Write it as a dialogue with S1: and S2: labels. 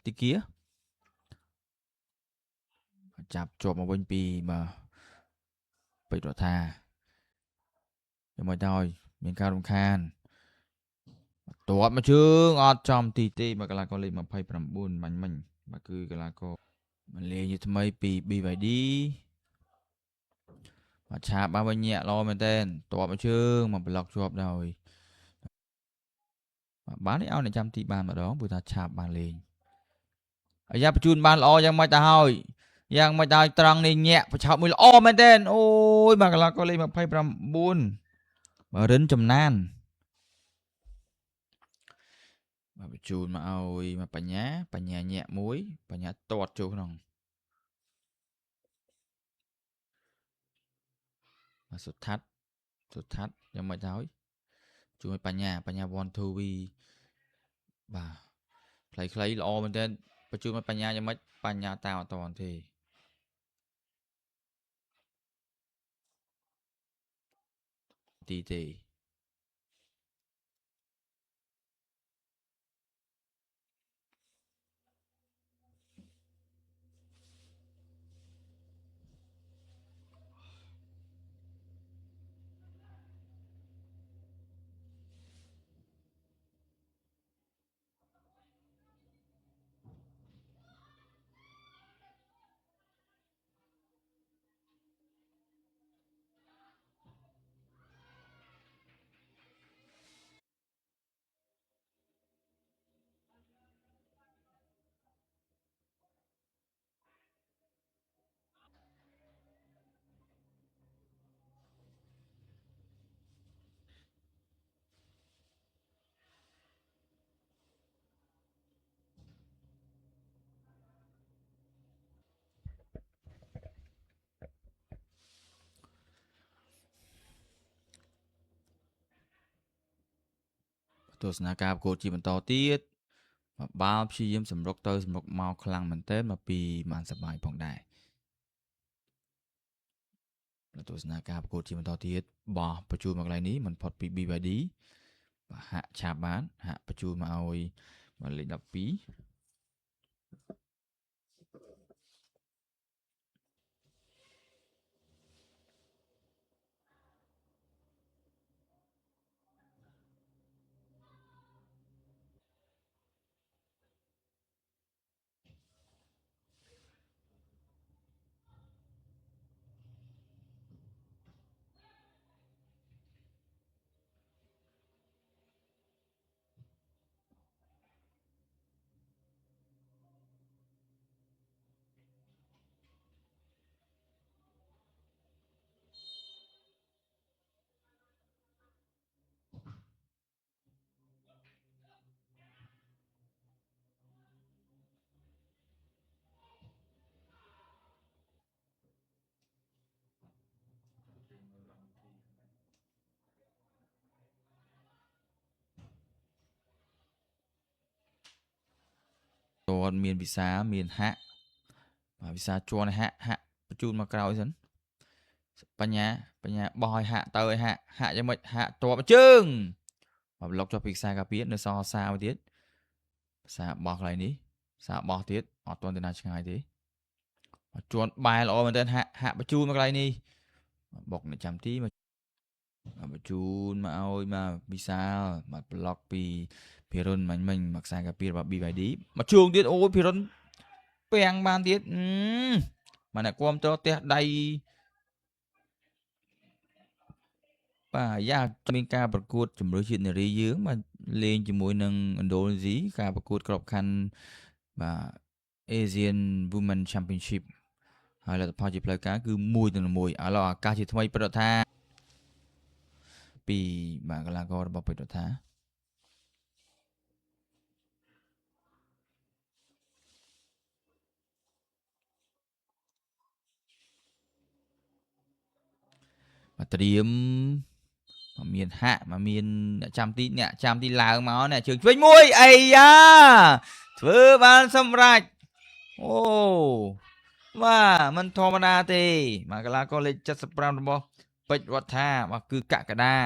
S1: ទីគាចាប់ជាប់មកវិញពីបាទពេជ្ររដ្ឋាយ៉ាងម៉េចទៅមានការរំខានទាត់មកជើងអត់ចំទីទេមកកីឡាករលេខ29បាញ់មិញបាទគឺកីឡាករមកលេងជាថ្មីពី BYD បាទឆាបបានវិញញាក់ល្អមែនតើទាត់មកជើងមកប្លុកជាប់ដោយបាទបាននេះឲ្យអ្នកចាំទីបានម្ដងព្រោះថាឆាបបានលេងអាយ៉ាបញ្ជូនបានល្អយ៉ាងម៉េចទៅហើយយ៉ាងម៉េចទៅត្រង់នេះញាក់ប្រឆោតមួយល្អមែនតើអូយបាទកីឡាករលេខ29បាទរិនចំណានបាទបញ្ជូនមកឲ្យមកបញ្ញាញាក់មួយបញ្ញាទាត់ចូលក្នុងបាទសុថាត់យ៉ាងម៉េចទៅហើយជួយបញ្ញា1 2 V បាទខ្លីល្អមែនតើបញ្ជូនមកបញ្ញាយ៉ាងម៉េចបញ្ញាតាមអត់តន់ទេទីទេទស្សនាការប្រកួតជាបន្តទៀតបាល់ព្យាយាមសម្រុកទៅសម្រុកមកខ្លាំងមែនទែនមកពីបានសបាយផងដែរទស្សនាការប្រកួតជាបន្តទៀតបោះបញ្ជូនមកកន្លែងនេះមិនផុតពី BYD បាទហាក់ឆាបបានហាក់បញ្ជូនមកឲ្យមកលេខ12តើមានវិសាមានហាក់បាទវិសាជួនហាក់បញ្ជូនមកក្រោយសិនបញ្ញាបោះឲ្យហាក់ទៅឲ្យហាក់យ៉ាងម៉េចហាក់តបជើងបាទប្លុកចុះពីខ្សែការពារនៅសល់សាមួយទៀតសាបោះកន្លែងនេះសាបោះទៀតអត់ទាន់ទៅណាឆ្ងាយទេជួនបែល្អមែនទែនហាក់បញ្ជូនមកកន្លែងនេះបុកអ្នកចាំទីមកបញ្ជូនមកឲ្យមកវិសាលមកប្លុកពីភិរុនមិញមកខ្សែការពាររបស់ BYD មកជួងទៀតអូយភិរុនពាំងបានទៀតមកអ្នកគាំទ្រផ្ទះដៃបាទយ៉ាមានការប្រកួតជម្រើសជាតិនារីយើងបាទលេងជាមួយនឹងឥណ្ឌូនេស៊ីការប្រកួតក្របខ័ណ្ឌបាទ Asian Women Championship ហើយលទ្ធផលជាផ្លូវការគឺ1-1ឥឡូវឱកាសជាថ្មីប្រថាពីបាទកីឡាកររបស់ពេជ្ររដ្ឋាបាទត្រៀមមានហាក់មកមានអ្នកចាំទីឡើងមកអ្នកជើងឆ្វេងមួយអីយ៉ាធ្វើបានសម្រេចអូបាទមិនធម្មតាទេមកកីឡាករលេខ75របស់ពេជ្ររដ្ឋាបាទគឺកក្កដា